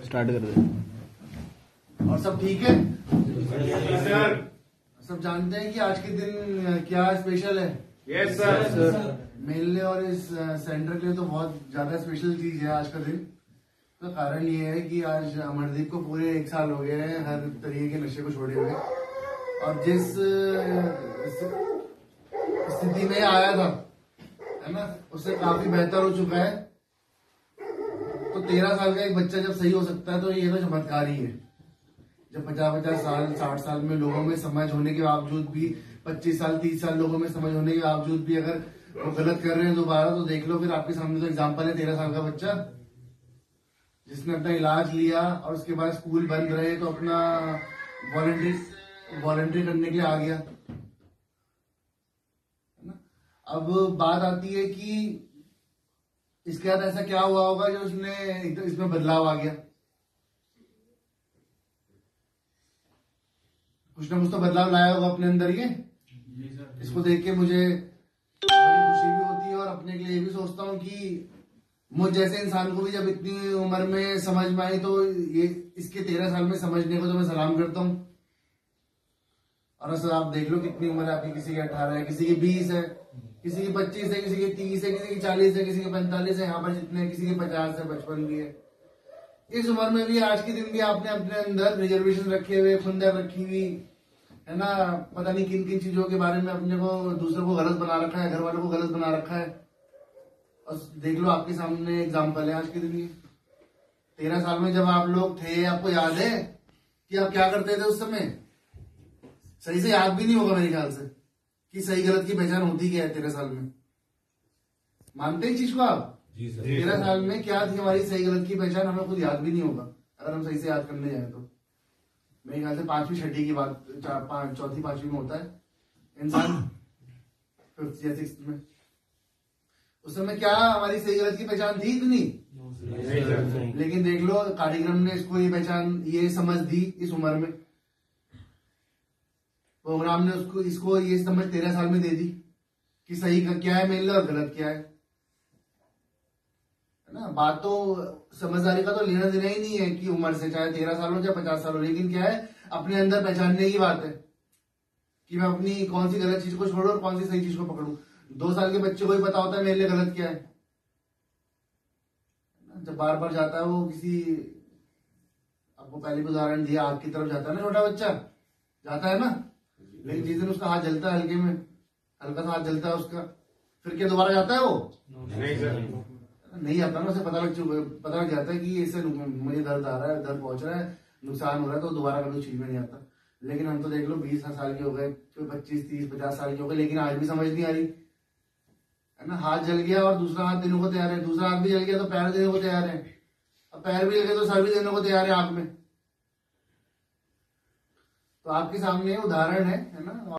Start कर दे। और सब ठीक है? सर। सब जानते हैं कि आज के दिन क्या स्पेशल है? Yes sir. मेरे लिए और इस सेंटर के लिए तो बहुत ज्यादा स्पेशल चीज है आज का दिन। तो कारण ये है कि आज अमरदीप को पूरे 1 साल हो गए हैं हर तरीके के नशे को छोड़े हुए, और जिस स्थिति में आया था, है ना, उससे काफी बेहतर हो चुका है। तो 13 साल का एक बच्चा जब सही हो सकता है तो ये तो चमत्कार ही है। जब 50-50 साल 60 साल में लोगों में समझ होने के बावजूद भी, 25 साल 30 साल लोगों में समझ होने के बावजूद भी अगर वो गलत कर रहे हैं दोबारा, तो देख लो फिर आपके सामने तो एग्जाम्पल है 13 साल का बच्चा जिसने अपना इलाज लिया और उसके बाद स्कूल बंद रहे तो अपना वॉलंटरी करने के लिए आ गया। अब बात आती है कि इसके बाद ऐसा क्या हुआ होगा जो इसमें बदलाव आ गया। कुछ ना कुछ तो बदलाव लाया होगा अपने अंदर ये। इसको देख के मुझे बड़ी खुशी भी होती है और अपने के लिए भी सोचता हूँ कि मुझ जैसे इंसान को भी जब इतनी उम्र में समझ में आई, तो ये इसके 13 साल में समझने को तो मैं सलाम करता हूँ। और सर आप देख लो कितनी उम्र है आपकी, किसी की 18 है, किसी की 20 है, किसी की 25 है, किसी की 30 है, किसी की 40 है, किसी की 45 है, यहाँ पर जितने किसी की 50 है, 55 भी है। इस उम्र में भी आज के दिन भी आपने अपने अंदर रिजर्वेशन रखे हुए, खुंदक रखी हुई है ना, पता नहीं किन किन चीजों के बारे में अपने को दूसरों को गलत बना रखा है, घर वालों को गलत बना रखा है। और देख लो आपके सामने एग्जाम्पल है आज के दिन की। 13 साल में जब आप लोग थे, आपको याद है कि आप क्या करते थे उस समय? सही से याद भी नहीं होगा मेरे ख्याल से कि सही गलत की पहचान होती क्या है 13 साल में। मानते हैं चीज को आप? 13 साल में क्या थी हमारी सही गलत की पहचान, हमें खुद याद भी नहीं होगा अगर हम सही से याद करने जाए तो। मेरे ख्याल से 5वीं 6ठी की बात, 4th 5वीं में होता है इंसान, 5th या 6th में। उस समय क्या हमारी सही गलत की पहचान थी इतनी? लेकिन देख लो कार्यक्रम ने इसको ये पहचान, ये समझ दी इस उम्र में। प्रोग्राम ने इसको ये समझ 13 साल में दे दी कि सही का क्या है मेरे लिए और गलत क्या है ना। बात तो समझदारी का तो लेना देना ही नहीं है कि उम्र से, चाहे 13 साल हो चाहे 50 साल हो, लेकिन क्या है अपने अंदर पहचानने की बात है कि मैं अपनी कौन सी गलत चीज को छोड़ू और कौन सी सही चीज को पकड़ू। 2 साल के बच्चे को ही पता होता है मेरे लिए गलत क्या है। जब बार बार जाता है वो किसी, आपको पहले भी उदाहरण दिया, आग की तरफ जाता है ना छोटा बच्चा, जाता है ना, लेकिन जिस दिन उसका हाथ जलता है, हल्के में हल्का सा हाथ जलता है उसका, फिर क्या दोबारा जाता है वो? नहीं आता ना। उसे पता लग जाता है कि इससे मुझे दर्द आ रहा है, दर्द पहुंच रहा है, नुकसान हो रहा है, तो दोबारा कभी चीज में नहीं आता। लेकिन हम तो देख लो 20 साल के हो गए, कोई 25 30 50 साल के हो गए, लेकिन आज भी समझ नहीं आ रही है ना। हाथ जल गया और दूसरा हाथ देने को तैयार है, दूसरा हाथ भी जल गया तो पैर देने को तैयार है, अब पैर भी जल गया तो सर भी देने को तैयार है आंख में। तो आपके सामने उदाहरण है ना।